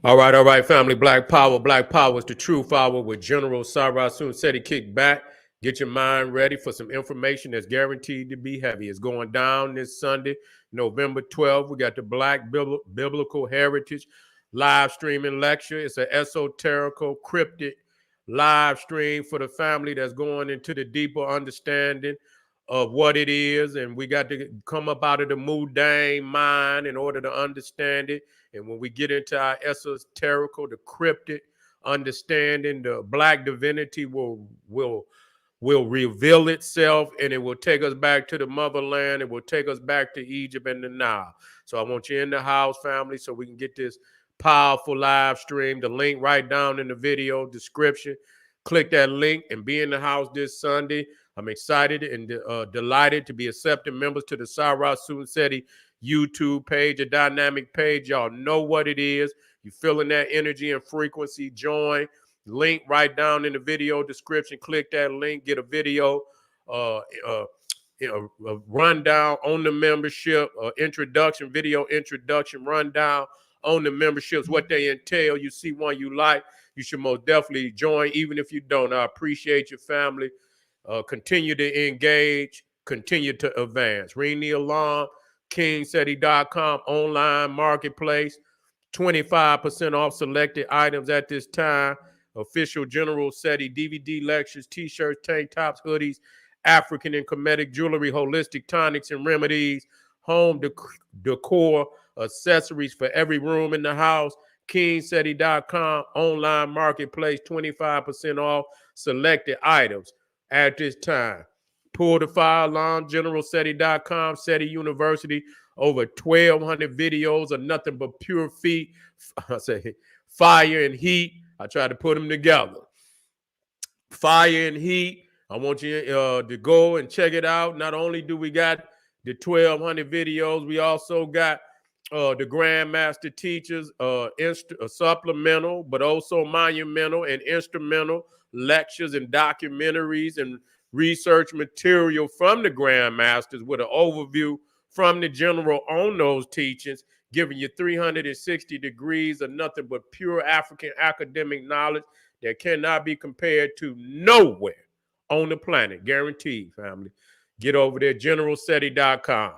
All right, family. Black Power. Black Power is the truth hour with General Sarah Soon said he kicked back. Get your mind ready for some information that's guaranteed to be heavy. It's going down this Sunday, November 12th. We got the Black Biblical Heritage live streaming lecture. It's an esoterical, cryptic live stream for the family that's going into the deeper understanding of what it is. And we got to come up out of the mundane mind in order to understand it. And when we get into our esoterical, the cryptic understanding, the black divinity will reveal itself, and it will take us back to the motherland. It will take us back to Egypt and the Nile. So I want you in the house, family, so we can get this powerful live stream. The link right down in the video description. Click that link and be in the house this Sunday. I'm excited and delighted to be accepting members to the Sarah Sunseti YouTube page, a dynamic page. Y'all know what it is. You feeling that energy and frequency, join. Link right down in the video description. Click that link, get a video, a rundown on the membership, introduction, video introduction, rundown on the memberships, what they entail. You see one you like, you should most definitely join, even if you don't. I appreciate your family. Continue to engage, continue to advance. Ring the alarm, kingseti.com online marketplace, 25% off selected items at this time. Official General SETI DVD lectures, t-shirts, tank tops, hoodies, African and Kemetic jewelry, holistic tonics and remedies, home decor, accessories for every room in the house. kingseti.com online marketplace, 25% off selected items at this time. Pull the fire alarm, generalseti.com, SETI University, over 1,200 videos of nothing but pure feet. I say fire and heat. I try to put them together. Fire and heat. I want you to go and check it out. Not only do we got the 1,200 videos, we also got the Grandmaster Teachers supplemental, but also monumental and instrumental lectures and documentaries and research material from the Grandmasters with an overview from the general on those teachings, giving you 360 degrees of nothing but pure African academic knowledge that cannot be compared to nowhere on the planet. Guaranteed, family. Get over there, generalseti.com.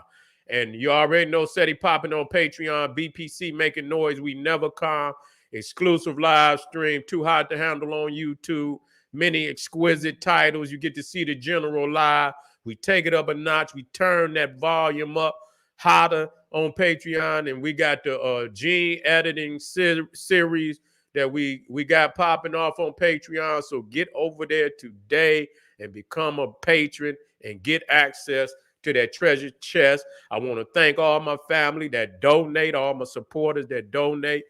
And you already know SETI popping on Patreon, BPC making noise. We never come. Exclusive live stream, too hot to handle on YouTube. Many exquisite titles. You get to see the general live. We take it up a notch. We turn that volume up hotter on Patreon. And we got the gene editing series that we got popping off on Patreon. So get over there today and become a patron and get access to that treasure chest. I want to thank all my family that donate, all my supporters that donate,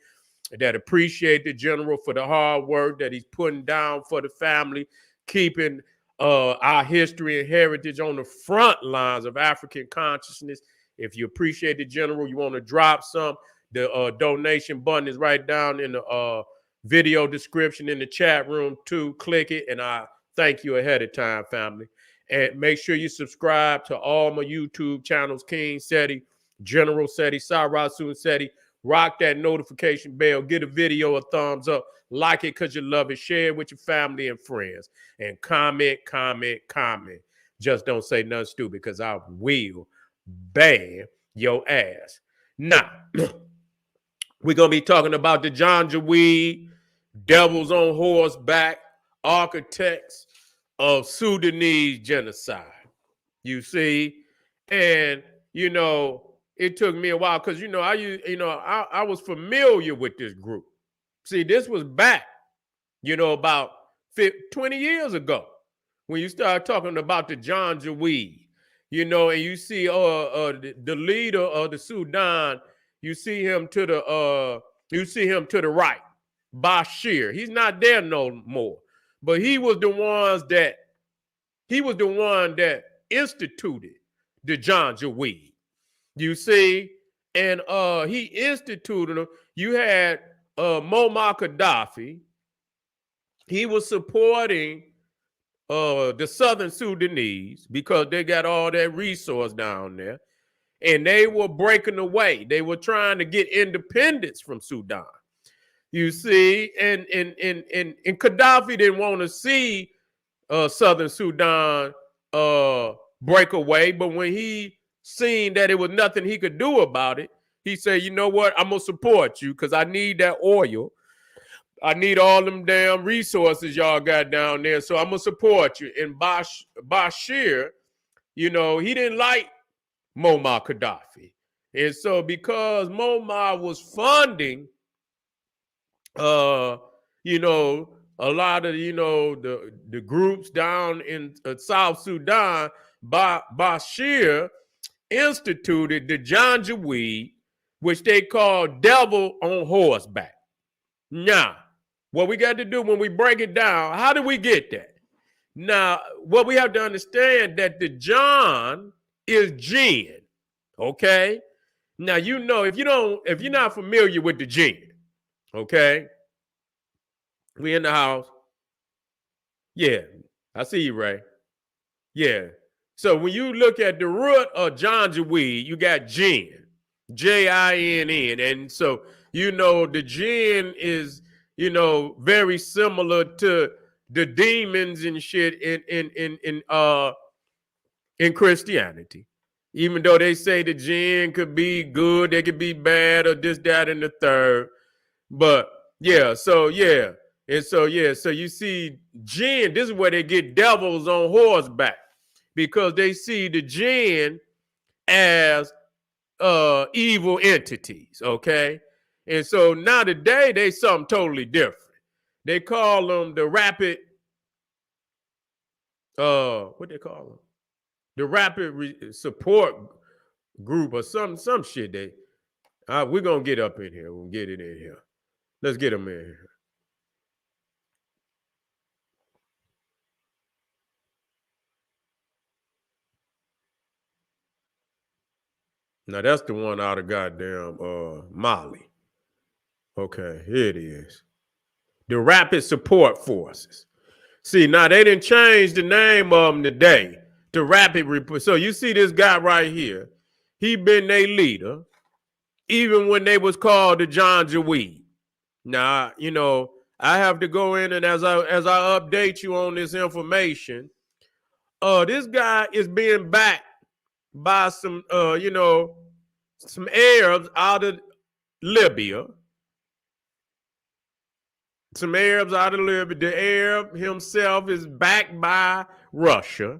that appreciate the general for the hard work that he's putting down for the family, keeping our history and heritage on the front lines of African consciousness. If you appreciate the general, you want to drop some, the donation button is right down in the video description in the chat room too. Click it, and I thank you ahead of time, family. And make sure you subscribe to all my YouTube channels, King SETI, General SETI, Sarah Soon SETI. Rock that notification bell. Get a video a thumbs up. Like it because you love it. Share it with your family and friends. And comment. Just don't say nothing stupid because I will ban your ass. Now, we're going to be talking about the Janjaweed, devils on horseback, architects of Sudanese genocide. You see? And, it took me a while because, I was familiar with this group. See, this was back, about 20 years ago when you start talking about the Janjaweed, and you see the leader of the Sudan, you see him to the right, Bashir. He's not there no more. But he was the one that instituted the Janjaweed. You see, and he instituted them. You had Muammar Gaddafi. He was supporting the Southern Sudanese because they got all that resource down there, and they were breaking away. They were trying to get independence from Sudan. You see, and Gaddafi didn't want to see Southern Sudan break away, but when he seen that it was nothing he could do about it, he said, "You know what? I'm gonna support you because I need that oil. I need all them damn resources y'all got down there, so I'm gonna support you." And Bashir, he didn't like Muammar Gaddafi, and so because Muammar was funding a lot of the groups down in South Sudan, Bashir instituted the Janjaweed, which they call devil on horseback. Now, what we got to do when we break it down, how do we get that? Now, what we have to understand that the John is jinn, okay? Now, if you're not familiar with the jinn, okay? We in the house. Yeah, I see you, Ray. Yeah. So when you look at the root of Janjaweed, you got jinn, Jinn. And so, the jinn is, very similar to the demons and shit in Christianity. Even though they say the jinn could be good, they could be bad, or this, that, and the third. But yeah, so yeah. And so, so you see jinn, this is where they get devils on horseback, because they see the jinn as evil entities, okay? And so now today, they something totally different. They call them the rapid, what they call them? The rapid support group or some shit. We're going to get up in here. We'll get it in here. Let's get them in here. Now that's the one out of goddamn Mali. Okay, here it is. The Rapid Support Forces. See, now they didn't change the name of them today to Rapid Report. So you see this guy right here. He been their leader, even when they was called the Janjaweed. Now, I have to go in, and as I update you on this information, this guy is being backed by some some Arabs out of Libya. Some Arabs out of Libya. The Arab himself is backed by Russia.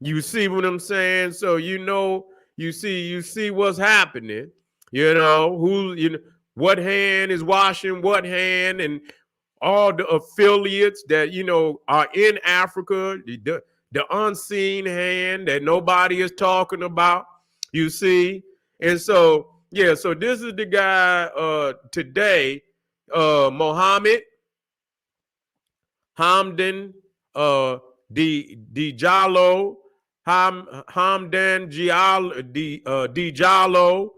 You see what I'm saying? So you see what's happening. What hand is washing what hand, and all the affiliates that are in Africa, the unseen hand that nobody is talking about. You see, and so so this is the guy today, Mohammed Hamdan Dijalo, Hamdan Dijalo,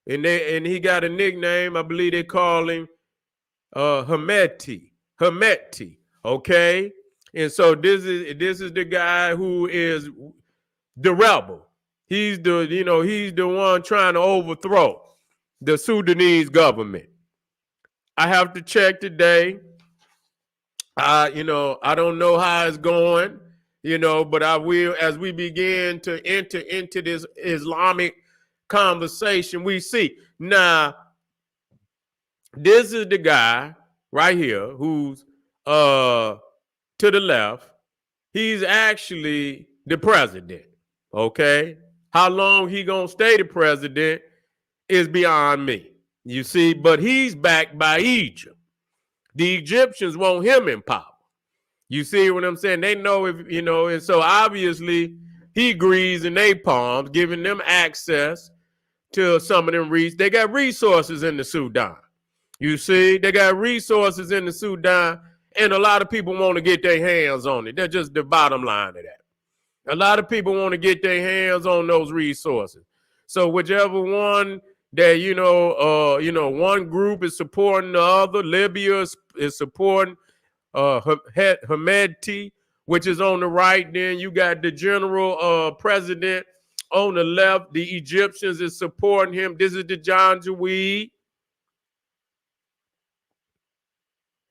and he got a nickname. I believe they call him Hameti, okay? And so this is the guy who is the rebel. He's the one trying to overthrow the Sudanese government. I have to check today. I don't know how it's going, but I will, as we begin to enter into this Islamic conversation, we see. Now, this is the guy right here who's to the left. He's actually the president, okay? How long he gonna stay the president is beyond me, you see, but he's backed by Egypt. The Egyptians want him in power. You see what I'm saying? They know and so obviously he agrees in their palms, giving them access to some of them. They got resources in the Sudan. You see, they got resources in the Sudan, and a lot of people want to get their hands on it. That's just the bottom line of that. A lot of people want to get their hands on those resources. So whichever one that, one group is supporting the other. Libya is supporting Hameti, which is on the right. Then you got the general president on the left. The Egyptians is supporting him. This is the Janjaweed.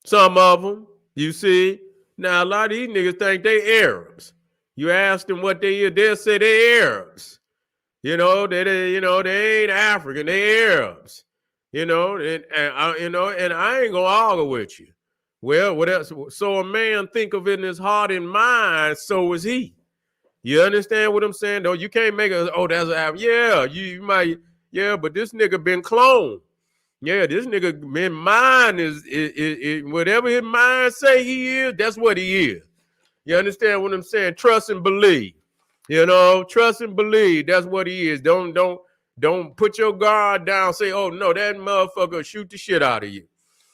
Some of them, you see. Now, a lot of these niggas think they Arabs. You ask them what they is, they'll say they Arabs. They ain't African, they Arabs. And I ain't gonna argue with you. Well, what else? So a man think of it in his heart and mind, so is he. You understand what I'm saying? Though you can't make a, oh, that's an yeah, you might, yeah, but this nigga been cloned. Yeah, this nigga man mind is whatever his mind say he is, that's what he is. You understand what I'm saying? Trust and believe. Trust and believe. That's what he is. Don't put your guard down. Say, oh no, that motherfucker shoot the shit out of you.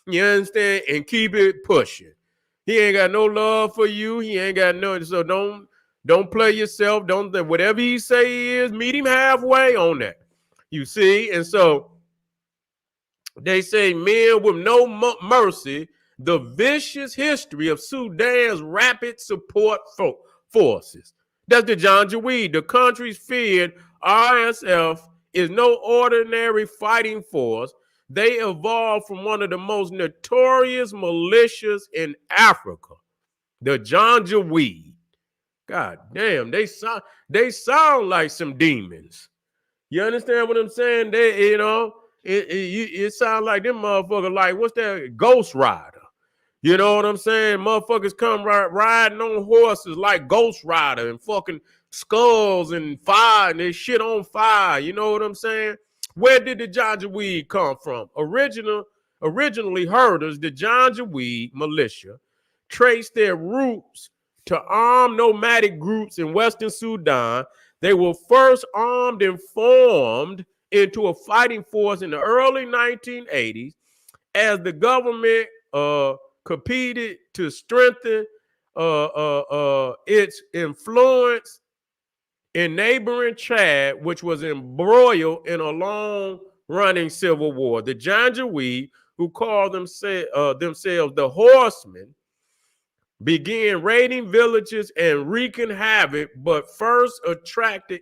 You understand? And keep it pushing. He ain't got no love for you. He ain't got no. So don't play yourself. Don't whatever he say he is. Meet him halfway on that. You see, and so they say men with no mercy. The vicious history of Sudan's rapid support forces. That's the Janjaweed. The country's feared RSF is no ordinary fighting force. They evolved from one of the most notorious militias in Africa, the Janjaweed. God damn, they sound like some demons. You understand what I'm saying? It sounds like them motherfuckers like, what's that, Ghost Rider. You know what I'm saying? Motherfuckers come riding on horses like Ghost Rider and fucking skulls and fire and they shit on fire. You know what I'm saying? Where did the Janjaweed come from? Originally herders, the Janjaweed militia traced their roots to armed nomadic groups in Western Sudan. They were first armed and formed into a fighting force in the early 1980s as the government competed to strengthen its influence in neighboring Chad, which was embroiled in a long-running civil war. The Janjaweed, who called themselves the Horsemen, began raiding villages and wreaking havoc, but first attracted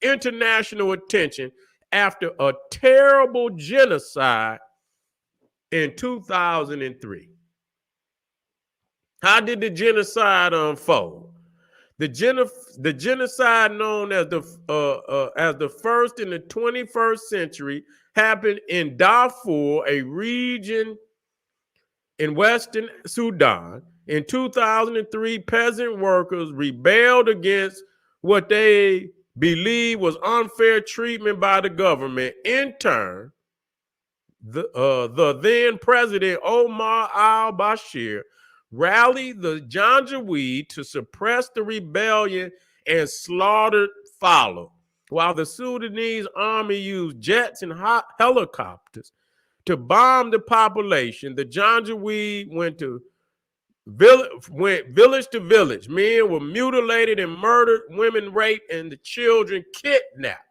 international attention after a terrible genocide in 2003. How did the genocide unfold? The genocide, known as the first in the 21st century, happened in Darfur, a region in Western Sudan. In 2003, peasant workers rebelled against what they believed was unfair treatment by the government. In turn, the then president Omar al-Bashir rallied the Janjaweed to suppress the rebellion, and slaughtered followed. While the Sudanese army used jets and helicopters to bomb the population, the Janjaweed went village to village. Men were mutilated and murdered, women raped, and the children kidnapped.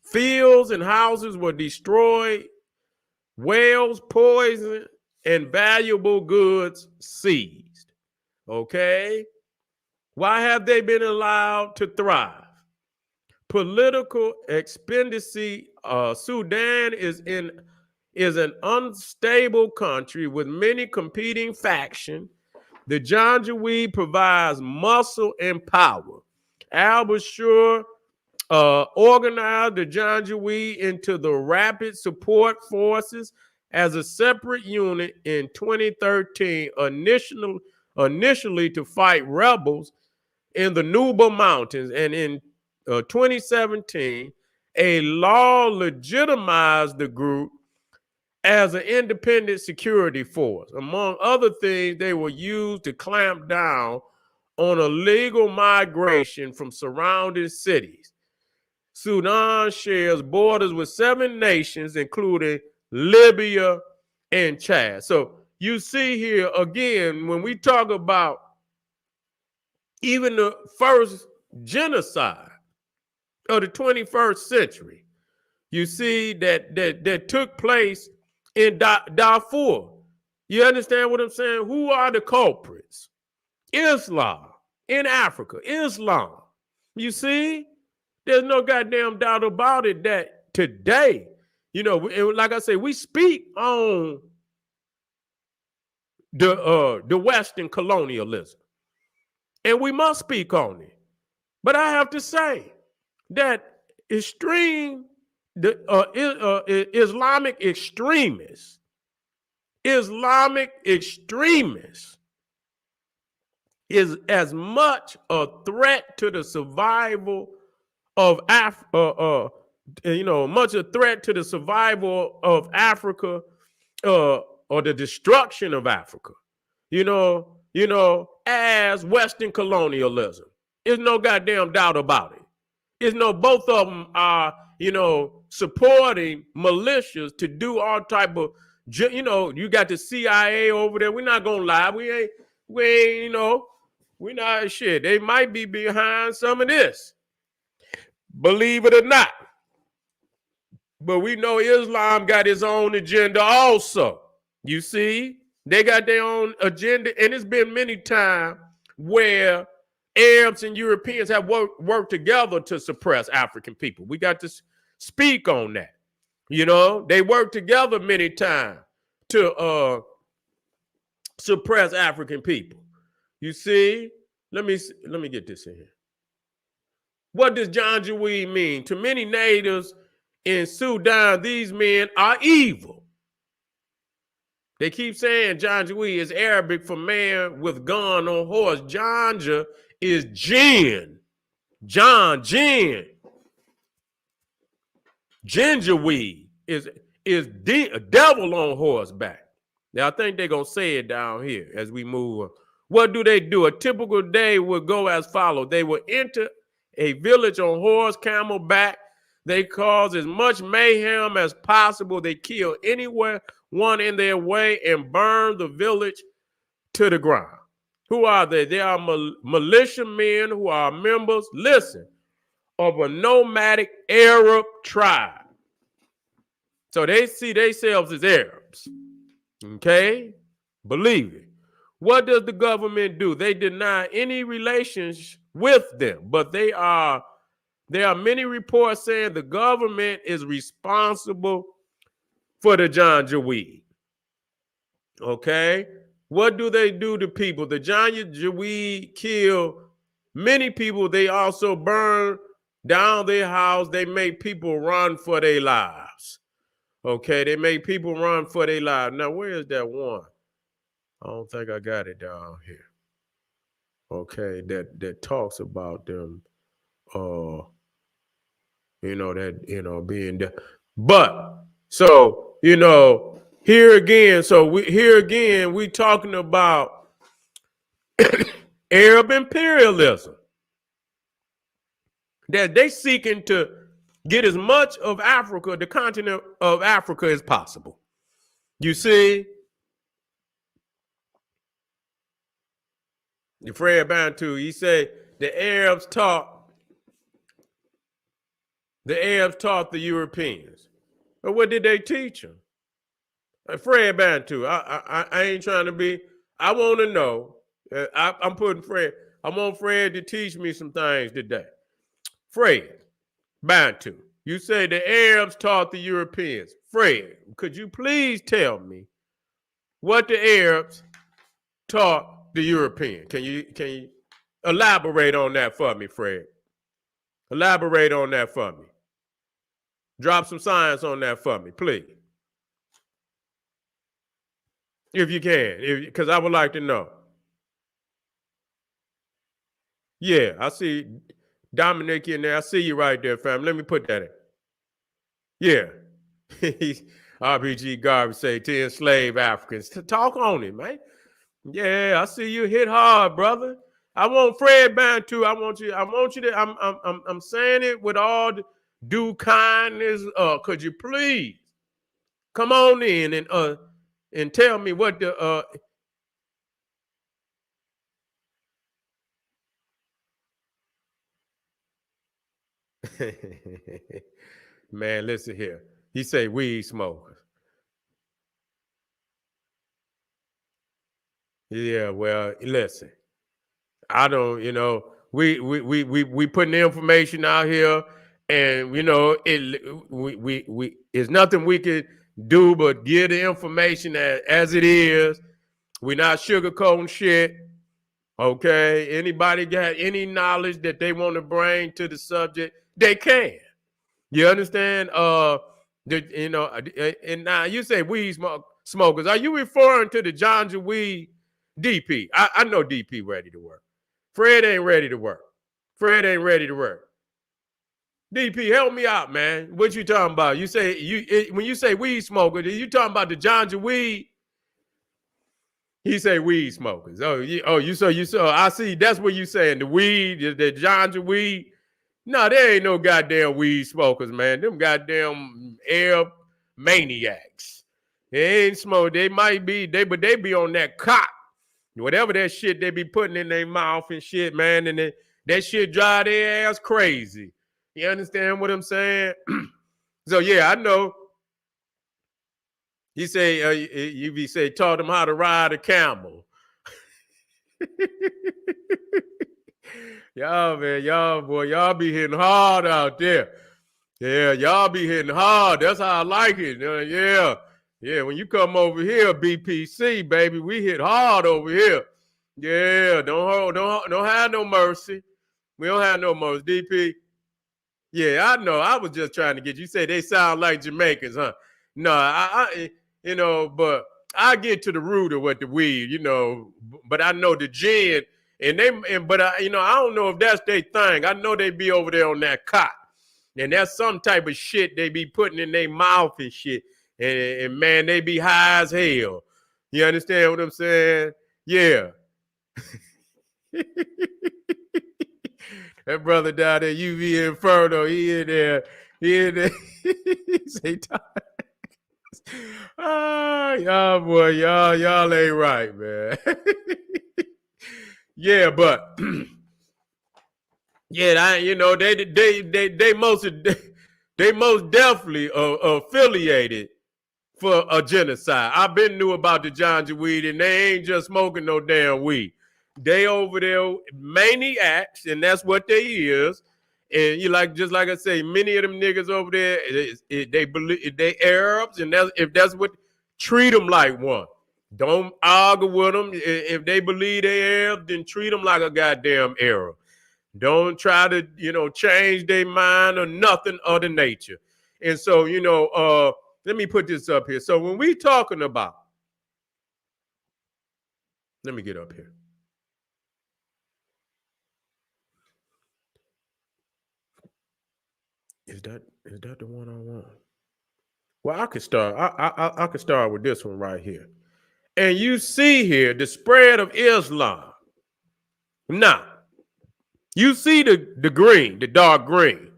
Fields and houses were destroyed, wells poisoned, and valuable goods seized. Okay? Why have they been allowed to thrive? Political expediency. Sudan is an unstable country with many competing factions. The Janjaweed provides muscle and power. Al-Bashir organized the Janjaweed into the Rapid Support Forces as a separate unit in 2013, initially to fight rebels in the Nuba Mountains. And in 2017, a law legitimized the group as an independent security force. Among other things, they were used to clamp down on illegal migration from surrounding cities. Sudan shares borders with 7 nations, including Libya and Chad. So you see here, again, when we talk about even the first genocide of the 21st century, you see that took place in Darfur. You understand what I'm saying? Who are the culprits? Islam in Africa, Islam. You see? There's no goddamn doubt about it that today, like I say, we speak on the Western colonialism. And we must speak on it. But I have to say that Islamic extremists is as much a threat to the survival of much a threat to the survival of Africa, or the destruction of Africa, as Western colonialism. There's no goddamn doubt about it. There's no, both of them are, supporting militias to do all type of, you got the CIA over there. We're not gonna lie. We're not shit. They might be behind some of this, believe it or not. But we know Islam got its own agenda also. You see, they got their own agenda, and it's been many times where Arabs and Europeans have worked together to suppress African people. We got to speak on that. They work together many times to suppress African people. You see, let me get this in here. What does Janjaweed mean? To many natives in Sudan, these men are evil. They keep saying Janjaweed is Arabic for man with gun on horse. Janja is jinn. Jinn. Janjaweed is devil on horseback. Now, I think they're going to say it down here as we move on. What do? A typical day would go as follows. They would enter a village on horse, camelback. They cause as much mayhem as possible. They kill anyone in their way and burn the village to the ground. Who are they? They are militiamen who are members, listen, of a nomadic Arab tribe. So they see themselves as Arabs. Okay? Believe it. What does the government do? They deny any relations with them, but there are many reports saying the government is responsible for the Janjaweed. Okay? What do they do to people? The Janjaweed kill many people. They also burn down their house. They make people run for their lives. Okay? They make people run for their lives. Now, where is that one? I don't think I got it down here. Okay? That talks about them, being there. But, so, here again, we talking about Arab imperialism. That they seeking to get as much of Africa, the continent of Africa, as possible. You see? Fred Bantu, he said the Arabs taught the Europeans. But what did they teach them? Fred Bantu, I ain't trying to be, I want to know. I'm putting Fred, I want Fred to teach me some things today. Fred Bantu, you say the Arabs taught the Europeans. Fred, could you please tell me what the Arabs taught the European? Can you elaborate on that for me, Fred? Elaborate on that for me. Drop some science on that for me, please. If you can, because I would like to know. Yeah, I see Dominic in there. I see you right there, fam. Let me put that in. Yeah. RBG Garvey say to enslave Africans. Talk on it, man. Yeah, I see you hit hard, brother. I want Fred Bantu. I want you to, I'm saying it with all the due kindness. Could you please come on in and tell me what the man, listen here. He say weed smokers. Yeah, well, listen. I don't, we putting the information out here, and it's nothing we could do but give the information as it is. We're not sugarcoating shit. Okay. Anybody got any knowledge that they want to bring to the subject, they can. You understand? And now you say weed smokers. Are you referring to the Janjaweed DP? I know DP ready to work. Fred ain't ready to work. Fred ain't ready to work. DP, help me out, man. What you talking about? You say when you say weed smoker, you talking about the Janjaweed? He say weed smokers. You saw. I see. That's what you saying. The weed, the Janjaweed. No, there ain't no goddamn weed smokers, man. Them goddamn Arab maniacs. They ain't smoke. They might be, but they be on that cock. Whatever that shit they be putting in their mouth and shit, man. And that shit drive their ass crazy. You understand what I'm saying? So, yeah, I know. He say, you say, taught them how to ride a camel. Y'all, man, y'all be hitting hard out there. Yeah, y'all be hitting hard. That's how I like it. Yeah. When you come over here, BPC, baby, we hit hard over here. Yeah, don't have no mercy. We don't have no mercy, DP. Yeah, I know. I was just trying to get you. Say they sound like Jamaicans, huh? No, but I get to the root of what the weed, but I know the gin, but I don't know if that's their thing. I know they be over there on that cot, and that's some type of shit they be putting in their mouth and shit, and man, they be high as hell. You understand what I'm saying? Yeah. That brother down there, UV Inferno, he in there. He say, y'all boy, y'all ain't right, man. Yeah, but yeah, they most definitely affiliated for a genocide. I've been knew about the Janjaweed, and they ain't just smoking no damn weed. They over there maniacs, and that's what they is. And just like I say, many of them niggas over there, they believe they Arabs, and if that's what, treat them like one. Don't argue with them. If they believe they Arab, then treat them like a goddamn Arab. Don't try to change their mind or nothing of the nature. And so let me put this up here. So when we talking about, let me get up here. Is that the one I want? Well, I could start. I could start with this one right here. And you see here the spread of Islam. Now, you see the green, the dark green,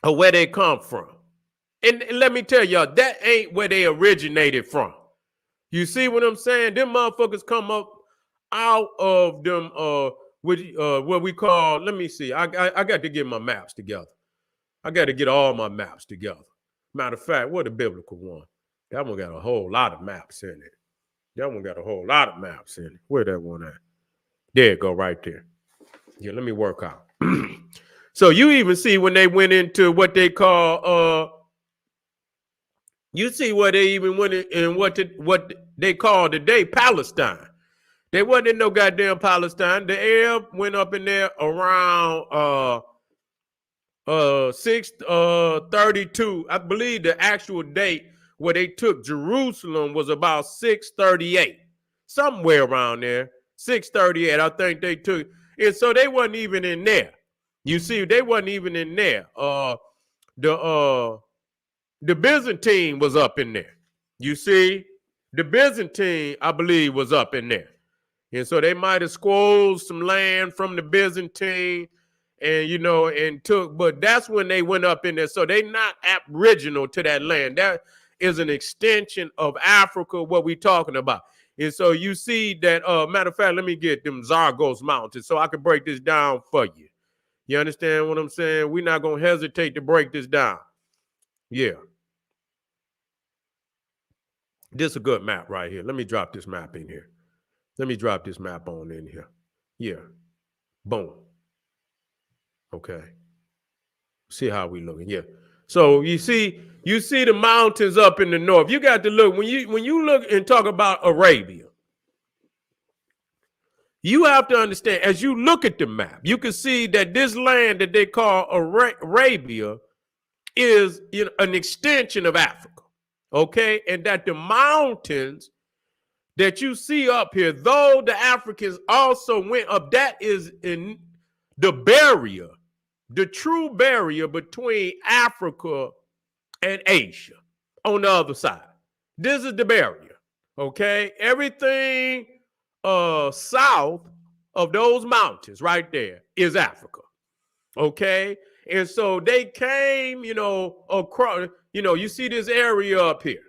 of where they come from. And let me tell y'all, that ain't where they originated from. You see what I'm saying? Them motherfuckers come up out of them what we call, let me see. I got to get my maps together. I got to get all my maps together. Matter of fact, what a biblical one. That one got a whole lot of maps in it. Where that one at? There it go, right there. Yeah, let me work out. So you even see when they went into what they call you see where they even went in what they call today Palestine. They wasn't in no goddamn Palestine. The Arab went up in there around 632. I believe the actual date where they took Jerusalem was about 638. Somewhere around there. 638. I think they took. And so they wasn't even in there. You see, they wasn't even in there. The Byzantine was up in there. You see, the Byzantine, I believe, was up in there. And so they might have squozed some land from the Byzantine and took, but that's when they went up in there. So they not aboriginal to that land. That is an extension of Africa, what we talking about. And so you see that, matter of fact, let me get them Zagros Mountains so I can break this down for you. You understand what I'm saying? We're not going to hesitate to break this down. Yeah. This is a good map right here. Let me drop this map in here. Let me drop this map on in here. Yeah. Boom. Okay. See how we looking. Yeah. So you see the mountains up in the north. You got to look when you look and talk about Arabia. You have to understand, as you look at the map, you can see that this land that they call Arabia is an extension of Africa, okay? And that the mountains that you see up here, though the Africans also went up, that is in the barrier, the true barrier between Africa and Asia on the other side. This is the barrier, okay? Everything south of those mountains right there is Africa, okay? And so they came, across, you see this area up here.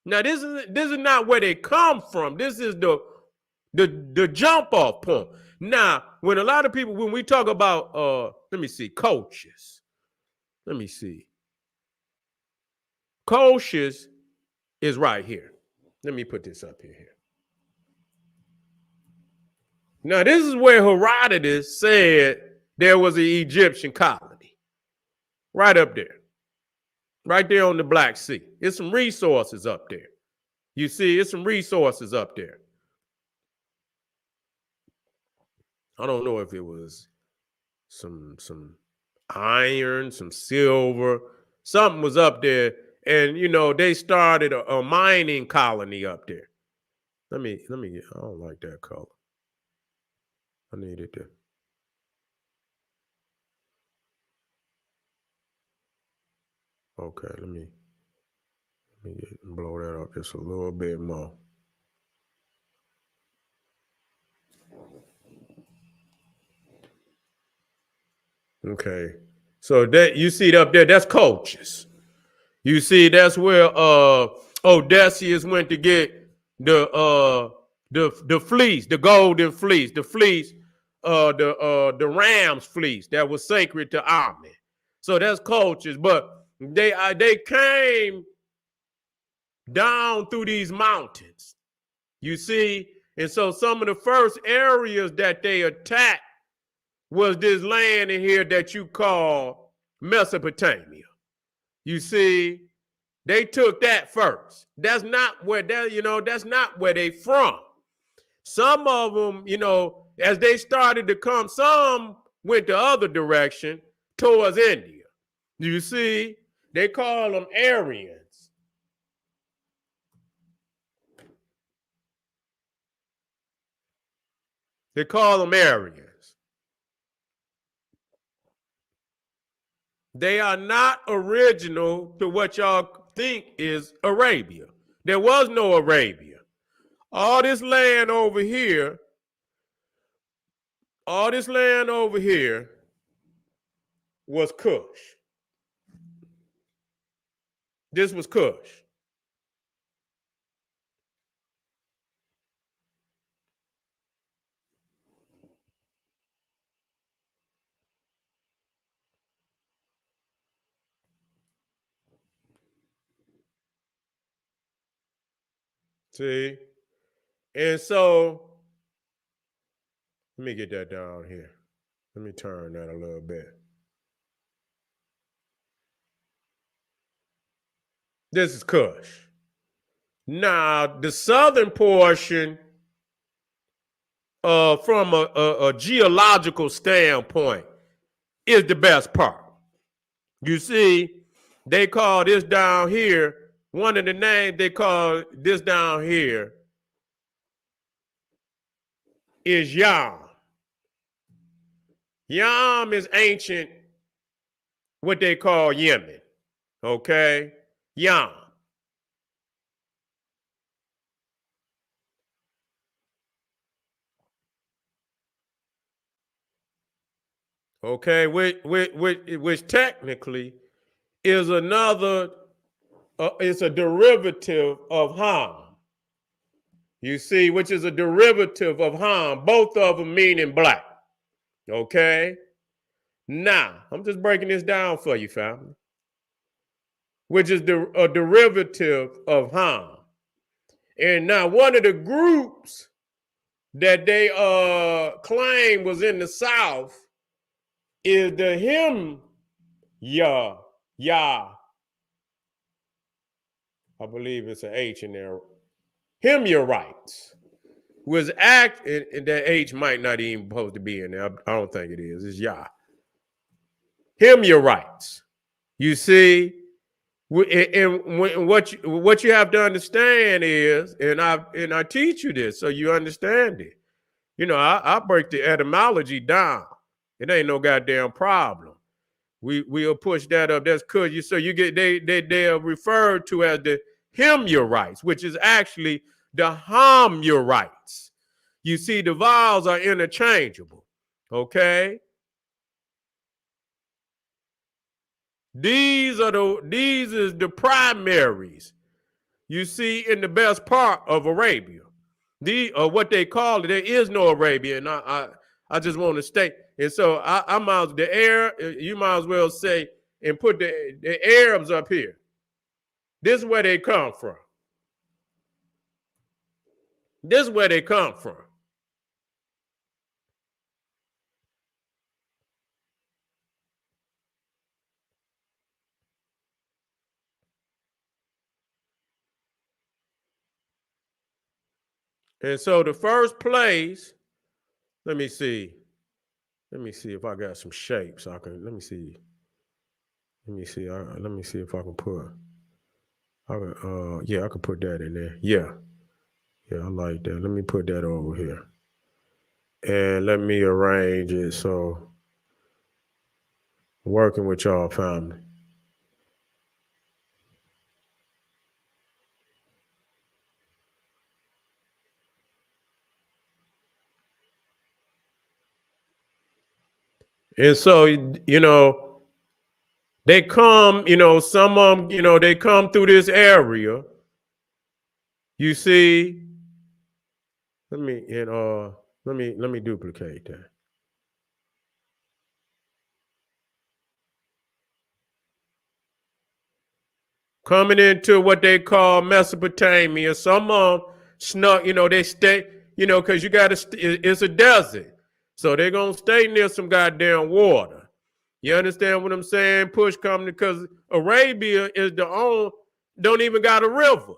Now, this is not where they come from. This is the jump off point. Now, when a lot of people, when we talk about, let me see, coaches. Let me see. Coaches is right here. Let me put this up here. Now, this is where Herodotus said there was an Egyptian colony. Right up there. Right there on the Black Sea. There's some resources up there. You see, it's some resources up there. I don't know if it was some iron, some silver, something was up there. And, they started a mining colony up there. Let me get, I don't like that color. I need it to. Okay, let me blow that up just a little bit more. Okay, so that you see it up there, that's coaches. You see, that's where Odysseus went to get the fleece, the golden fleece, the fleece, the ram's fleece that was sacred to Amen. So that's coaches, but they came down through these mountains. You see, and so some of the first areas that they attacked was this land in here that you call Mesopotamia. You see, they took that first. That's not where that's not where they from. Some of them, as they started to come, some went the other direction towards India. You see, they call them Aryans. They call them Aryans. They are not original to what y'all think is Arabia. There was no Arabia. All this land over here was Kush. This was Kush. See? And so, let me get that down here. Let me turn that a little bit. This is Kush. Now, the southern portion, from a geological standpoint, is the best part. You see, they call this down here, one of the names they call this down here is Yam. Yam is ancient, what they call Yemen. Okay? Yam. Okay, which technically is another, it's a derivative of Ham. You see, which is a derivative of Ham, both of them meaning black. Okay? Now, I'm just breaking this down for you, family. Which is a derivative of Ham. And now, one of the groups that they claim was in the South is the Hem Yeah, yeah. I believe it's an H in there. Himyarites was and that H might not even supposed to be in there. I don't think it is. It's Yah. Himyarites. You see, and what you have to understand is, and I teach you this so you understand it. You know, I break the etymology down. It ain't no goddamn problem. We'll push that up. That's because you get they are referred to as the Himyarites, which is actually the Hamyarites. You see, the vowels are interchangeable. Okay, these is the primaries. You see, in the best part of Arabia, what they call it. There is no Arabia, and I just want to state. And so I might the air. You might as well say and put the Arabs up here. This is where they come from. This is where they come from. And so the first place, let me see. Let me see if I got some shapes. I can. Let me see. Let me see. Let me see if I can put. Yeah, I can put that in there. Yeah, yeah, I like that. Let me put that over here, and let me arrange it so working with y'all family. And so they come. Some of them. They come through this area. You see. Let me duplicate that. Coming into what they call Mesopotamia. Some of them snuck, they stay, because it's a desert. So they're going to stay near some goddamn water. You understand what I'm saying? Push coming because Arabia is don't even got a river.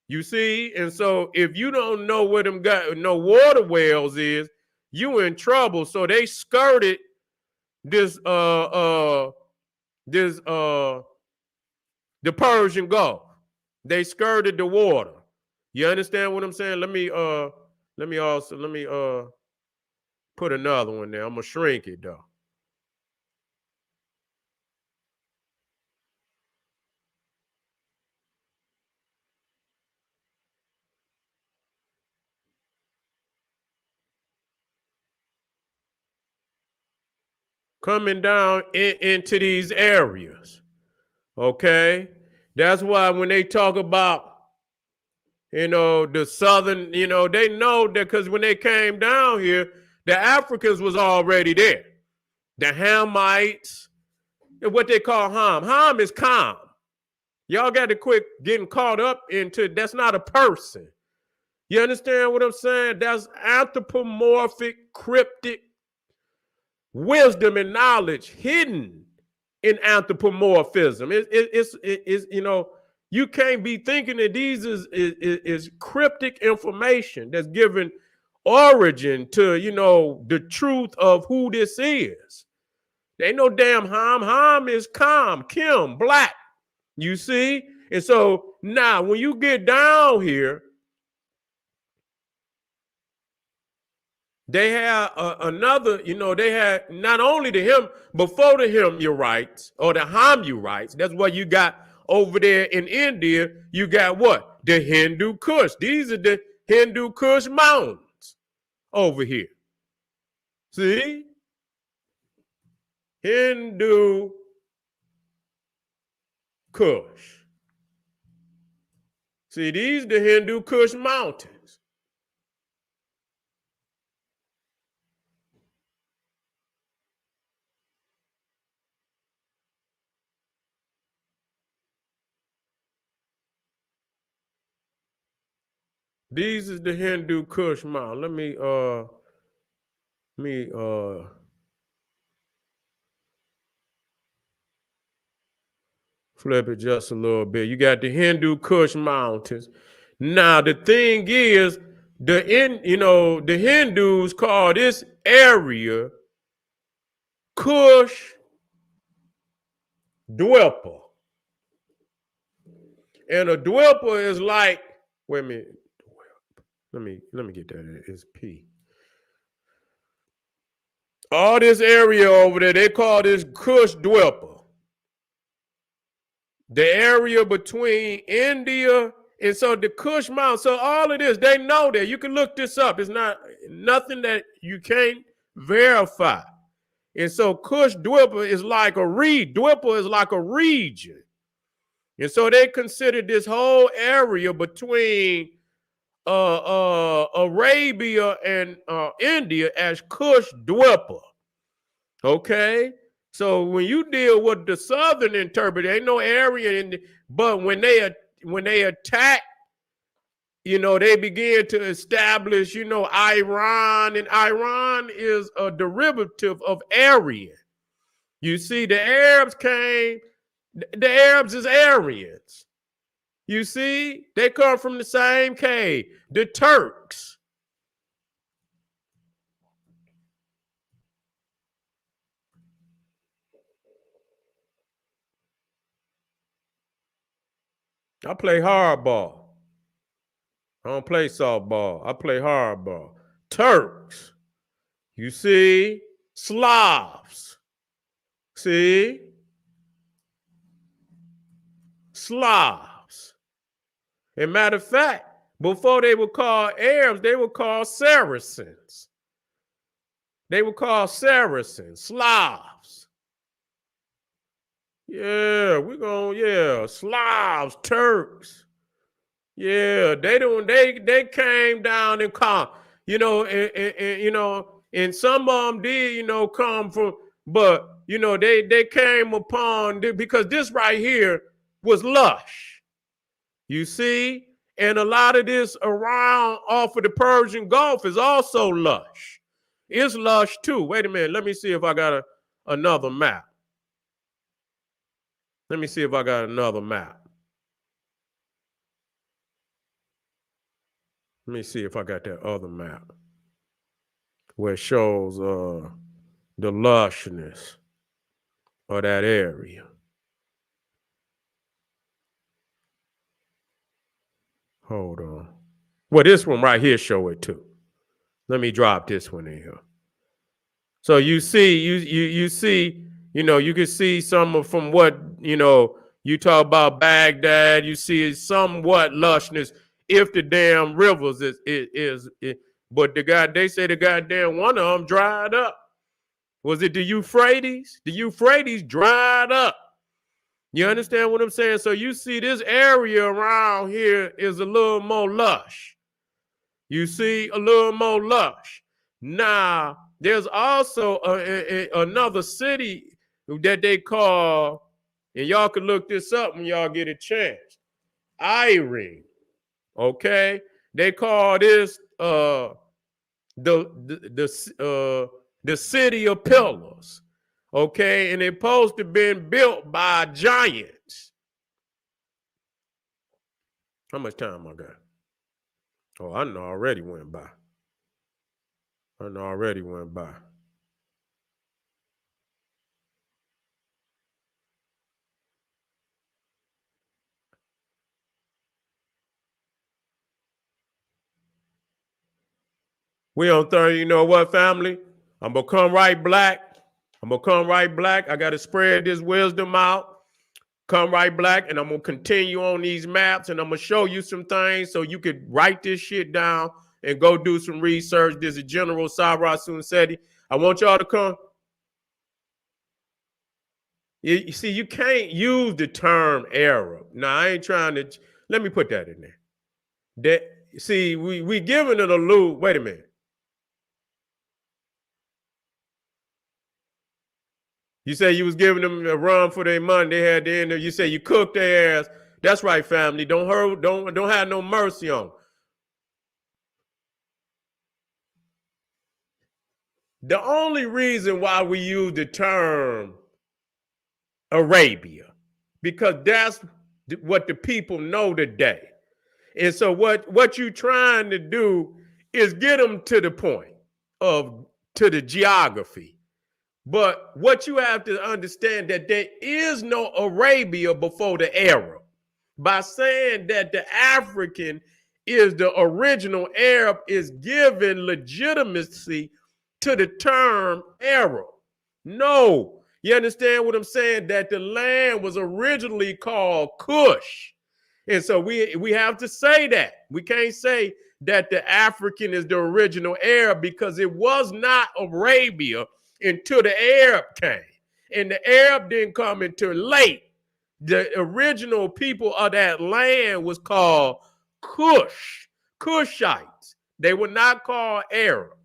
You see? And so if you don't know where them got no water wells is, you in trouble. So they skirted this this the Persian Gulf. They skirted the water. You understand what I'm saying? Let me put another one there. I'm gonna shrink it though. Coming down into these areas. Okay. That's why when they talk about, the southern, they know that because when they came down here, the Africans was already there. The Hamites, what they call Ham. Ham is calm. Y'all got to quit getting caught up into that's not a person. You understand what I'm saying? That's anthropomorphic, cryptic wisdom and knowledge hidden in anthropomorphism. It's you can't be thinking that these is cryptic information that's given origin to the truth of who this is. There ain't no damn Ham. Ham is calm, Kim, black. You see? And so now when you get down here, they had another, they had not only the him before the Himyarites or the Hamurites. That's what you got over there in India. You got what? The Hindu Kush. These are the Hindu Kush mountains over here. See? Hindu Kush. See, these are the Hindu Kush mountains. These is the Hindu Kush mountain. Let me Flip it just a little bit. You got the Hindu Kush Mountains. Now the thing is, the Hindus call this area Kush Dper. And a Dper is like, wait a minute. Let me get that. It's P. All this area over there, they call this Kush Dper. The area between India and so the Kush Mountain. So all of this, they know that. You can look this up. It's not nothing that you can't verify. And so Kush Dper is like Dper is like a region. And so they consider this whole area between Arabia and India as Kush Dper. Okay? So when you deal with the southern interpreter, ain't no area in the, but when they attack, they begin to establish, Iran, and Iran is a derivative of Aryan. You see, the Arabs is Aryans. You see, they come from the same cave, the Turks. I play hardball. I don't play softball. I play hardball. Turks. You see? Slavs. See? Slavs. As a matter of fact, before they were called Arabs, they were called Saracens. They were called Saracens, Slavs. Yeah, Slavs, Turks. Yeah, they came down and come, and some of them did, come from, but they came upon because this right here was lush. You see, and a lot of this around off of the Persian Gulf is also lush. It's lush too. Wait a minute, let me see if I got another map. Let me see if I got another map. Let me see if I got that other map where it shows the lushness of that area. Hold on. Well, this one right here show it too. Let me drop this one in here. So you see, you see, you can see some from what, you talk about Baghdad, you see somewhat lushness if the damn rivers but they say the goddamn one of them dried up. Was it the Euphrates? The Euphrates dried up. You understand what I'm saying? So you see this area around here is a little more lush. You see, a little more lush. Now, there's also another city that they call, and y'all can look this up when y'all get a chance, Irene. Okay? They call this the city of pillars. Okay, and it's supposed to have been built by giants. How much time I got? Oh, I know already went by. We on 30, you know what, family? I'm gonna come right black. I gotta spread this wisdom out. Come right black, and I'm gonna continue on these maps, and I'm gonna show you some things so you could write this shit down and go do some research. This is General Sabra Sunseti. I want y'all to come. You see, you can't use the term Arab. Now, I ain't trying to. Let me put that in there. See, we giving it a loop. Wait a minute. You say you was giving them a run for their money. They had the end. You say you cooked their ass. That's right, family. Don't hurt. Don't have no mercy on them. The only reason why we use the term Arabia because that's what the people know today. And so what you're trying to do is get them to the point of to the geography. But what you have to understand that there is no Arabia before the Arab. By saying that the African is the original Arab is giving legitimacy to the term Arab. No, you understand what I'm saying? That the land was originally called Kush. And so we have to say that. We can't say that the African is the original Arab because it was not Arabia until the Arab came. And the Arab didn't come until late. The original people of that land was called Kush, Kushites. They were not called Arab,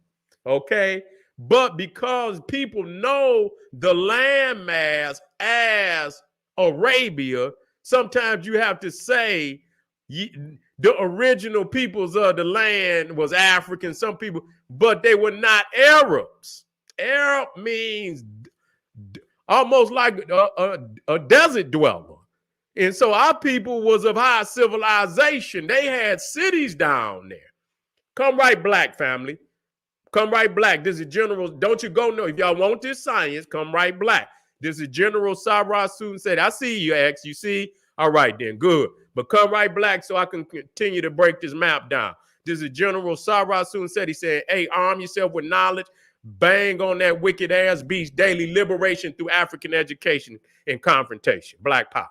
okay? But because people know the landmass as Arabia, sometimes you have to say the original peoples of the land was African, some people, but they were not Arabs. Arab means almost like a desert dweller. And so our people was of high civilization. They had cities down there. Come right black, family. Come right black. This is General, don't you go no. If y'all want this science, come right black. This is General Sarah Soon said, I see you, X. You see? All right, then, good. But come right black so I can continue to break this map down. This is General Sarah Soon said, he said, hey, arm yourself with knowledge. Bang on that wicked ass beast, daily liberation through African education and confrontation. Black power.